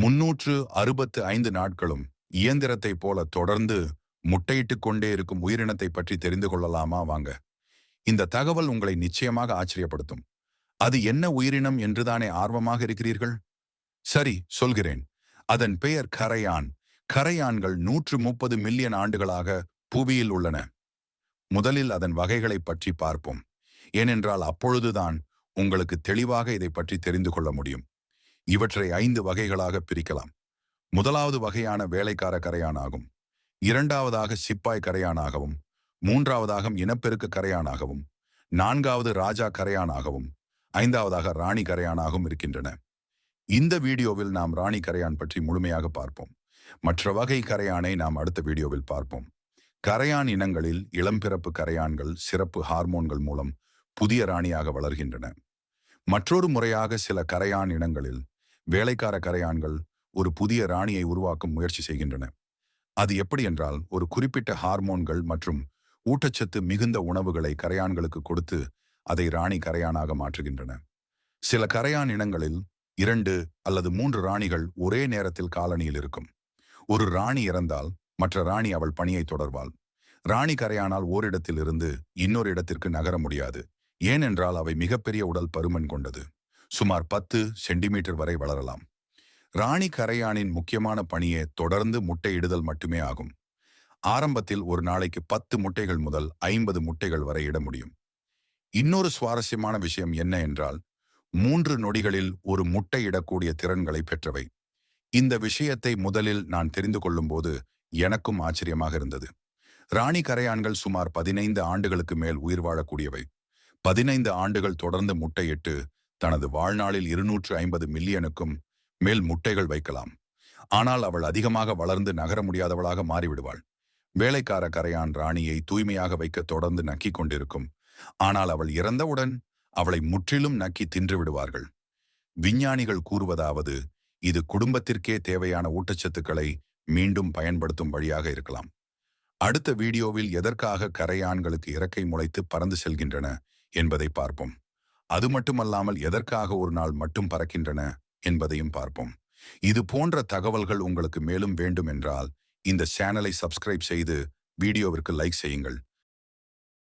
365 நாட்களும் இயந்திரத்தைப் போல தொடர்ந்து முட்டையிட்டுக் கொண்டே இருக்கும் உயிரினத்தை பற்றி தெரிந்து கொள்ளலாமா வாங்க. இந்த தகவல் உங்களை நிச்சயமாக ஆச்சரியப்படுத்தும். அது என்ன உயிரினம் என்றுதானே ஆர்வமாக இருக்கிறீர்கள்? சரி, சொல்கிறேன். அதன் பெயர் கரையான். கரையான்கள் 130 மில்லியன் ஆண்டுகளாக புவியில் உள்ளன. முதலில் அதன் வகைகளைப் பற்றி பார்ப்போம். ஏனென்றால் அப்பொழுதுதான் உங்களுக்கு தெளிவாக இதை பற்றி தெரிந்து கொள்ள முடியும். இவற்றை 5 வகைகளாக பிரிக்கலாம். முதலாவது வகையான வேலைக்கார கரையான் ஆகும். இரண்டாவதாக சிப்பாய் கரையானாகவும், மூன்றாவதாக இனப்பெருக்க கரையானாகவும், நான்காவது ராஜா கரையானாகவும், ஐந்தாவதாக ராணி கரையானாகவும் இருக்கின்றன. இந்த வீடியோவில் நாம் ராணி கரையான் பற்றி முழுமையாக பார்ப்போம். மற்ற வகை கரையானை நாம் அடுத்த வீடியோவில் பார்ப்போம். கரையான் இனங்களில் இளம்பிறப்பு கரையான்கள் சிறப்பு ஹார்மோன்கள் மூலம் புதிய ராணியாக வளர்கின்றன. மற்றொரு முறையாக சில கரையான் இனங்களில் வேலைக்கார கரையான்கள் ஒரு புதிய ராணியை உருவாக்கும் முயற்சி செய்கின்றன. அது எப்படி என்றால், ஒரு குறிப்பிட்ட ஹார்மோன்கள் மற்றும் ஊட்டச்சத்து மிகுந்த உணவுகளை கரையான்களுக்கு கொடுத்து அதை ராணி கரையானாக மாற்றுகின்றன. சில கரையான் இனங்களில் 2 அல்லது 3 ராணிகள் ஒரே நேரத்தில் காலனியில் இருக்கும். ஒரு ராணி இறந்தால் மற்ற ராணி அவள் பணியை தொடர்வாள். ராணி கரையானால் ஓரிடத்தில் இருந்து இன்னொரு இடத்திற்கு நகர முடியாது. ஏனென்றால் அவை மிகப்பெரிய உடல் பருமன் கொண்டது. சுமார் 10 சென்டிமீட்டர் வரை வளரலாம். ராணி கரையானின் முக்கியமான பணியே தொடர்ந்து முட்டையிடுதல் மட்டுமே ஆகும். ஆரம்பத்தில் ஒரு நாளைக்கு 10 முட்டைகள் முதல் 50 முட்டைகள் வரை இட முடியும். இன்னொரு சுவாரஸ்யமான விஷயம் என்ன என்றால், 3 நொடிகளில் ஒரு முட்டை இடக்கூடிய திறன்களை பெற்றவை. இந்த விஷயத்தை முதலில் நான் தெரிந்து கொள்ளும் போது எனக்கும் ஆச்சரியமாக இருந்தது. ராணி கரையான்கள் சுமார் 15 ஆண்டுகளுக்கு மேல் உயிர் வாழக்கூடியவை. 15 ஆண்டுகள் தொடர்ந்து முட்டையிட்டு தனது வாழ்நாளில் 250 மில்லியனுக்கும் மேல் முட்டைகள் வைக்கலாம். ஆனால் அவள் அதிகமாக வளர்ந்து நகர முடியாதவளாக மாறிவிடுவாள். வேலைக்கார கரையான் ராணியை தூய்மையாக வைக்க தொடர்ந்து நக்கிக் கொண்டிருக்கும். ஆனால் அவள் இறந்தவுடன் அவளை முற்றிலும் நக்கி தின்று விடுவார்கள். விஞ்ஞானிகள் கூறுவதாவது, இது குடும்பத்திற்கே தேவையான ஊட்டச்சத்துக்களை மீண்டும் பயன்படுத்தும் வழியாக இருக்கலாம். அடுத்த வீடியோவில் எதற்காக கரையான்களுக்கு இறக்கை முளைத்து பறந்து செல்கின்றன என்பதை பார்ப்போம். அது மட்டுமல்லாமல் எதற்காக ஒரு நாள் மட்டும் பறக்கின்றன என்பதையும் பார்ப்போம். இது போன்ற தகவல்கள் உங்களுக்கு மேலும் வேண்டும் என்றால் இந்த சேனலை சப்ஸ்கிரைப் செய்து வீடியோவிற்கு லைக் செய்யுங்கள்.